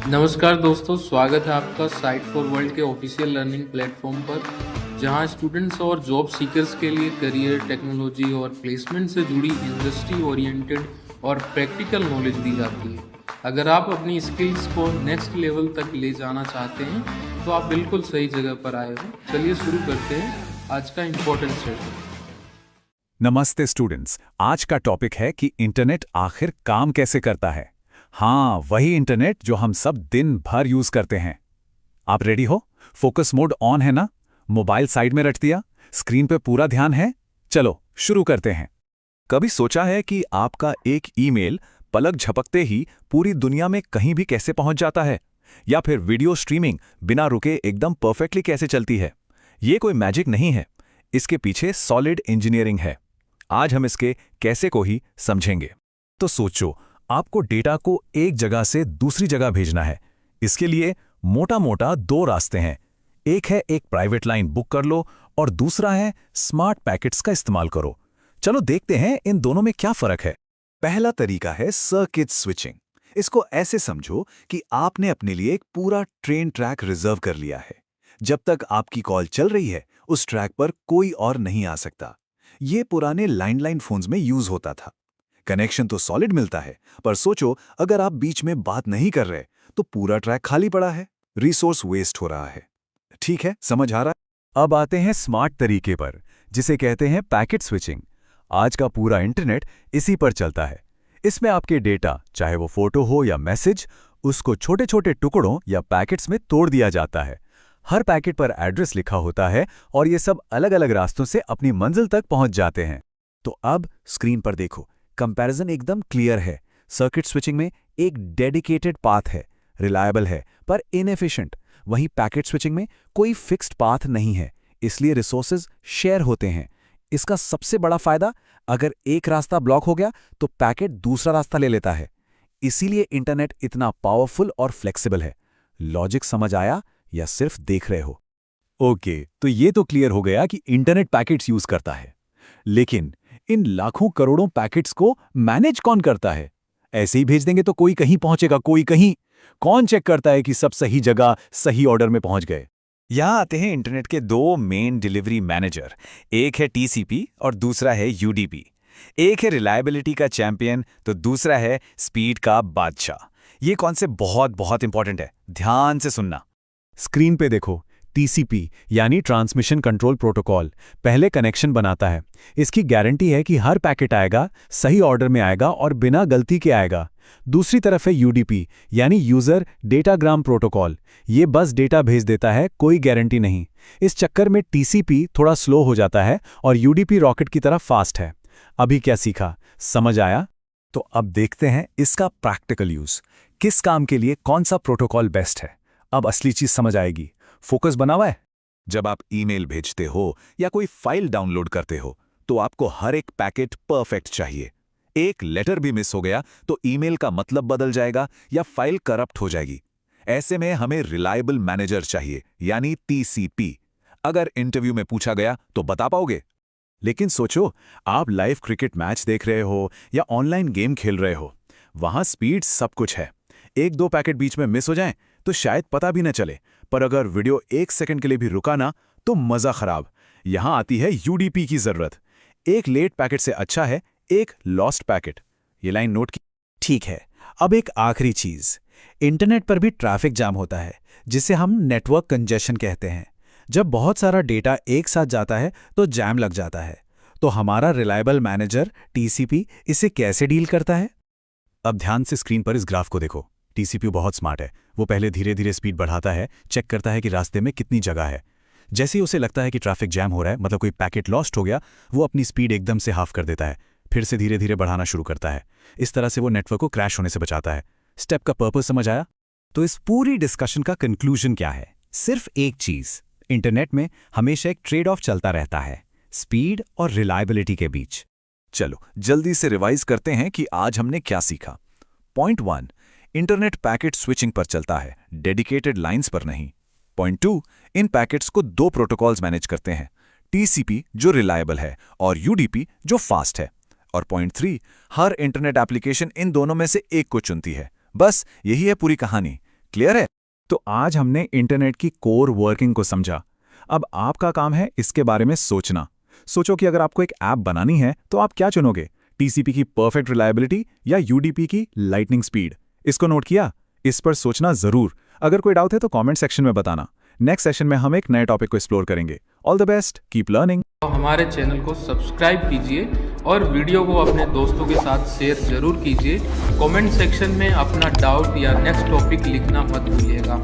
नमस्कार दोस्तों, स्वागत है आपका साइट फॉर वर्ल्ड के ऑफिशियल लर्निंग प्लेटफॉर्म पर, जहां स्टूडेंट्स और जॉब सीकर्स के लिए करियर, टेक्नोलॉजी और प्लेसमेंट से जुड़ी इंडस्ट्री ओरिएंटेड और प्रैक्टिकल नॉलेज दी जाती है। अगर आप अपनी स्किल्स को नेक्स्ट लेवल तक ले जाना चाहते हैं तो आप बिल्कुल सही जगह पर आए हो। चलिए शुरू करते हैं आज का इम्पोर्टेंट सेशन। नमस्ते स्टूडेंट्स, आज का टॉपिक है कि इंटरनेट आखिर काम कैसे करता है। हाँ, वही इंटरनेट जो हम सब दिन भर यूज करते हैं। आप रेडी हो? फोकस मोड ऑन है ना? मोबाइल साइड में रख दिया? स्क्रीन पे पूरा ध्यान है? चलो शुरू करते हैं। कभी सोचा है कि आपका एक ईमेल पलक झपकते ही पूरी दुनिया में कहीं भी कैसे पहुंच जाता है? या फिर वीडियो स्ट्रीमिंग बिना रुके एकदम परफेक्टली कैसे चलती है? ये कोई मैजिक नहीं है, इसके पीछे सॉलिड इंजीनियरिंग है। आज हम इसके कैसे को ही समझेंगे। तो सोचो, आपको डेटा को एक जगह से दूसरी जगह भेजना है। इसके लिए मोटा मोटा दो रास्ते हैं। एक है एक प्राइवेट लाइन बुक कर लो और दूसरा है स्मार्ट पैकेट्स का इस्तेमाल करो। चलो देखते हैं इन दोनों में क्या फर्क है। पहला तरीका है सर्किट स्विचिंग। इसको ऐसे समझो कि आपने अपने लिए एक पूरा ट्रेन ट्रैक रिजर्व कर लिया है। जब तक आपकी कॉल चल रही है, उस ट्रैक पर कोई और नहीं आ सकता। ये पुराने लैंडलाइन फोन्स में यूज होता था। कनेक्शन तो सॉलिड मिलता है, पर सोचो अगर आप बीच में बात नहीं कर रहे तो पूरा ट्रैक खाली पड़ा है, रिसोर्स वेस्ट हो रहा है। ठीक है, समझ आ रहा है? अब आते हैं स्मार्ट तरीके पर, जिसे कहते हैं पैकेट स्विचिंग। आज का पूरा इंटरनेट इसी पर चलता है। इसमें आपके डेटा, चाहे वो फोटो हो या मैसेज, उसको छोटे छोटे टुकड़ों या पैकेट्स में तोड़ दिया जाता है। हर पैकेट पर एड्रेस लिखा होता है और ये सब अलग अलग रास्तों से अपनी मंजिल तक पहुंच जाते हैं। तो अब स्क्रीन पर देखो, कंपैरिजन एकदम क्लियर है। सर्किट स्विचिंग में एक डेडिकेटेड पाथ है, रिलायबल है पर इनएफिशिएंट। वहीं पैकेट स्विचिंग में कोई फिक्स्ड पाथ नहीं है, इसलिए रिसोर्सेज शेयर होते हैं। इसका सबसे बड़ा फायदा, अगर एक रास्ता ब्लॉक हो गया तो पैकेट दूसरा रास्ता ले लेता है। इसीलिए इंटरनेट इतना पावरफुल और फ्लेक्सिबल है। लॉजिक समझ आया या सिर्फ देख रहे हो? ओके, तो ये तो क्लियर हो गया कि इंटरनेट पैकेट्स यूज करता है। लेकिन इन लाखों करोड़ों पैकेट्स को मैनेज कौन करता है? ऐसे ही भेज देंगे तो कोई कहीं पहुंचेगा, कोई कहीं। कौन चेक करता है कि सब सही जगह सही ऑर्डर में पहुंच गए? यहां आते हैं इंटरनेट के दो मेन डिलीवरी मैनेजर। एक है टीसीपी और दूसरा है यूडीपी। एक है रिलायबिलिटी का चैंपियन तो दूसरा है स्पीड का बादशाह। ये कॉन्सेप्ट बहुत बहुत इंपॉर्टेंट है, ध्यान से सुनना। स्क्रीन पे देखो, टीसीपी यानी ट्रांसमिशन कंट्रोल प्रोटोकॉल पहले कनेक्शन बनाता है। इसकी गारंटी है कि हर पैकेट आएगा, सही ऑर्डर में आएगा और बिना गलती के आएगा। दूसरी तरफ है यूडीपी यानी यूजर डेटाग्राम प्रोटोकॉल। ये बस डेटा भेज देता है, कोई गारंटी नहीं। इस चक्कर में टीसीपी थोड़ा स्लो हो जाता है और यूडीपी रॉकेट की तरह फास्ट है। अभी क्या सीखा, समझ आया? तो अब देखते हैं इसका प्रैक्टिकल यूज। किस काम के लिए कौन सा प्रोटोकॉल बेस्ट है? अब असली चीज समझ आएगी। फोकस बना हुआ है? जब आप ईमेल भेजते हो या कोई फाइल डाउनलोड करते हो तो आपको हर एक पैकेट परफेक्ट चाहिए। एक लेटर भी मिस हो गया तो ईमेल का मतलब बदल जाएगा या फाइल करप्ट हो जाएगी। ऐसे में हमें रिलायबल मैनेजर चाहिए, यानी टीसीपी। अगर इंटरव्यू में पूछा गया तो बता पाओगे। लेकिन सोचो, आप लाइव क्रिकेट मैच देख रहे हो या ऑनलाइन गेम खेल रहे हो। वहां स्पीड सब कुछ है। एक दो पैकेट बीच में मिस हो जाएं तो शायद पता भी न चले, पर अगर वीडियो एक सेकंड के लिए भी रुका ना तो मजा खराब। यहां आती है यूडीपी की जरूरत। एक लेट पैकेट से अच्छा है एक लॉस्ट पैकेट। ये लाइन नोट की? ठीक है। अब एक आखिरी चीज, इंटरनेट पर भी ट्रैफिक जाम होता है, जिसे हम नेटवर्क कंजेशन कहते हैं। जब बहुत सारा डेटा एक साथ जाता है तो जैम लग जाता है। तो हमारा रिलायबल मैनेजर टीसीपी इसे कैसे डील करता है? अब ध्यान से स्क्रीन पर इस ग्राफ को देखो। टीसीपी बहुत स्मार्ट है। वो पहले धीरे धीरे स्पीड बढ़ाता है, चेक करता है कि रास्ते में कितनी जगह है। जैसे ही उसे लगता है कि ट्रैफिक जैम हो रहा है, मतलब कोई पैकेट लॉस्ट हो गया, वो अपनी स्पीड एकदम से हाफ कर देता है, फिर से धीरे धीरे बढ़ाना शुरू करता है। इस तरह से वो नेटवर्क को क्रैश होने से बचाता है। स्टेप का पर्पस समझ आया? तो इस पूरी डिस्कशन का कंक्लूजन क्या है? सिर्फ एक चीज, इंटरनेट में हमेशा एक ट्रेड ऑफ चलता रहता है, स्पीड और रिलायबिलिटी के बीच। चलो जल्दी से रिवाइज करते हैं कि आज हमने क्या सीखा। पॉइंट 1, इंटरनेट पैकेट स्विचिंग पर चलता है, डेडिकेटेड लाइंस पर नहीं। पॉइंट 2, इन पैकेट्स को दो प्रोटोकॉल्स मैनेज करते हैं, टीसीपी जो रिलायबल है और यूडीपी जो फास्ट है। और point 3, her internet application in दोनों में से एक को चुनती है। बस यही है पूरी कहानी। क्लियर है? तो आज हमने इंटरनेट की कोर वर्किंग को समझा। अब आपका काम है इसके बारे में सोचना। सोचो कि अगर आपको एक ऐप बनानी है तो आप क्या चुनोगे? टीसीपी की परफेक्ट रिलायबिलिटी या यूडीपी की लाइटनिंग स्पीड? इसको नोट किया? इस पर सोचना जरूर। अगर कोई डाउट है तो कमेंट सेक्शन में बताना। नेक्स्ट सेशन में हम एक नए टॉपिक को एक्सप्लोर करेंगे। All the best, keep learning. तो हमारे चैनल को सब्सक्राइब कीजिए और वीडियो को अपने दोस्तों के साथ शेयर जरूर कीजिए। कमेंट सेक्शन में अपना डाउट या नेक्स्ट टॉपिक लिखना मत भूलिएगा।